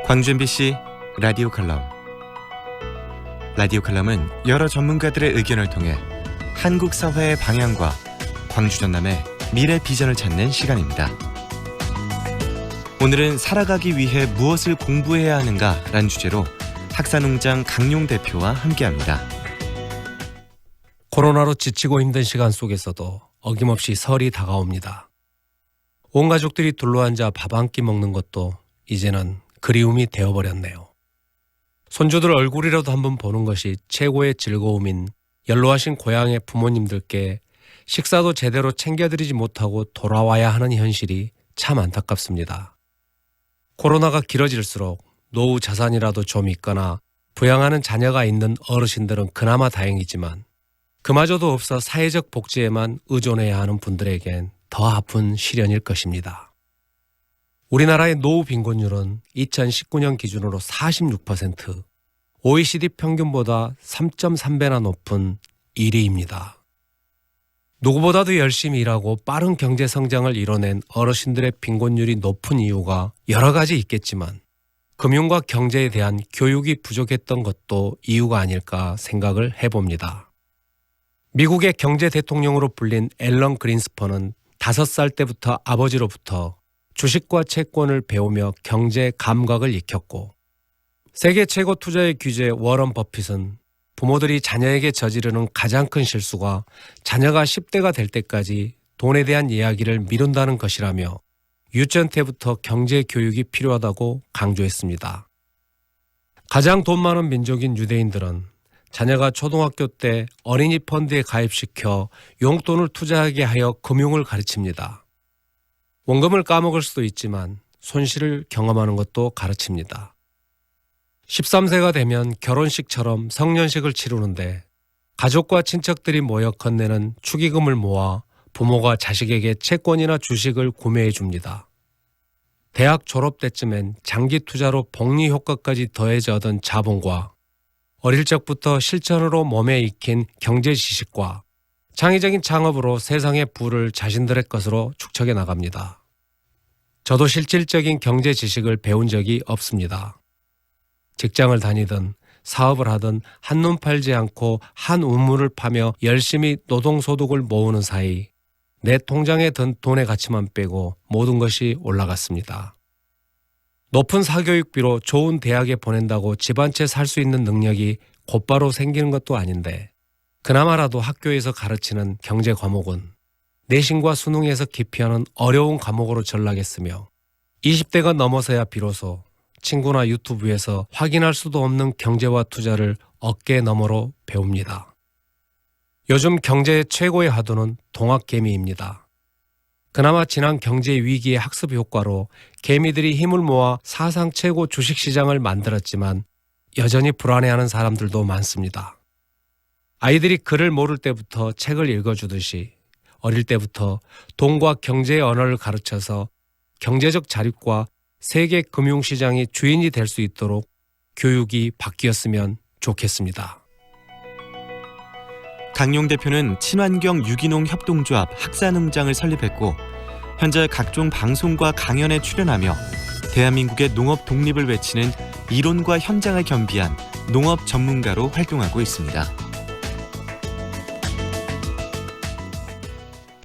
광주 MBC 라디오 칼럼. 라디오 칼럼은 여러 전문가들의 의견을 통해 한국 사회의 방향과 광주 전남의 미래 비전을 찾는 시간입니다. 오늘은 살아가기 위해 무엇을 공부해야 하는가라는 주제로 학사농장 강용 대표와 함께합니다. 코로나로 지치고 힘든 시간 속에서도 어김없이 설이 다가옵니다. 온 가족들이 둘러앉아 밥 한 끼 먹는 것도 이제는 그리움이 되어버렸네요. 손주들 얼굴이라도 한번 보는 것이 최고의 즐거움인 연로하신 고향의 부모님들께 식사도 제대로 챙겨드리지 못하고 돌아와야 하는 현실이 참 안타깝습니다. 코로나가 길어질수록 노후 자산이라도 좀 있거나 부양하는 자녀가 있는 어르신들은 그나마 다행이지만 그마저도 없어 사회적 복지에만 의존해야 하는 분들에겐 더 아픈 시련일 것입니다. 우리나라의 노후 빈곤율은 2019년 기준으로 46%, OECD 평균보다 3.3배나 높은 1위입니다. 누구보다도 열심히 일하고 빠른 경제 성장을 이뤄낸 어르신들의 빈곤율이 높은 이유가 여러 가지 있겠지만 금융과 경제에 대한 교육이 부족했던 것도 이유가 아닐까 생각을 해봅니다. 미국의 경제 대통령으로 불린 앨런 그린스펀은 5살 때부터 아버지로부터 주식과 채권을 배우며 경제 감각을 익혔고, 세계 최고 투자의 규제 워런 버핏은 부모들이 자녀에게 저지르는 가장 큰 실수가 자녀가 10대가 될 때까지 돈에 대한 이야기를 미룬다는 것이라며 유치원 때부터 경제 교육이 필요하다고 강조했습니다. 가장 돈 많은 민족인 유대인들은 자녀가 초등학교 때 어린이 펀드에 가입시켜 용돈을 투자하게 하여 금융을 가르칩니다. 원금을 까먹을 수도 있지만 손실을 경험하는 것도 가르칩니다. 13세가 되면 결혼식처럼 성년식을 치르는데 가족과 친척들이 모여 건네는 축의금을 모아 부모가 자식에게 채권이나 주식을 구매해 줍니다. 대학 졸업 때쯤엔 장기 투자로 복리 효과까지 더해져 얻은 자본과 어릴 적부터 실천으로 몸에 익힌 경제 지식과 창의적인 창업으로 세상의 부를 자신들의 것으로 축적해 나갑니다. 저도 실질적인 경제 지식을 배운 적이 없습니다. 직장을 다니든 사업을 하든 한눈 팔지 않고 한 우물을 파며 열심히 노동소득을 모으는 사이 내 통장에 든 돈의 가치만 빼고 모든 것이 올라갔습니다. 높은 사교육비로 좋은 대학에 보낸다고 집 한 채 살 수 있는 능력이 곧바로 생기는 것도 아닌데 그나마라도 학교에서 가르치는 경제 과목은 내신과 수능에서 기피하는 어려운 과목으로 전락했으며 20대가 넘어서야 비로소 친구나 유튜브에서 확인할 수도 없는 경제와 투자를 어깨 너머로 배웁니다. 요즘 경제의 최고의 화두는 동학개미입니다. 그나마 지난 경제 위기의 학습 효과로 개미들이 힘을 모아 사상 최고 주식시장을 만들었지만 여전히 불안해하는 사람들도 많습니다. 아이들이 글을 모를 때부터 책을 읽어주듯이 어릴 때부터 돈과 경제의 언어를 가르쳐서 경제적 자립과 세계 금융시장의 주인이 될 수 있도록 교육이 바뀌었으면 좋겠습니다. 강용 대표는 친환경 유기농 협동조합 학사농장을 설립했고 현재 각종 방송과 강연에 출연하며 대한민국의 농업 독립을 외치는 이론과 현장을 겸비한 농업 전문가로 활동하고 있습니다.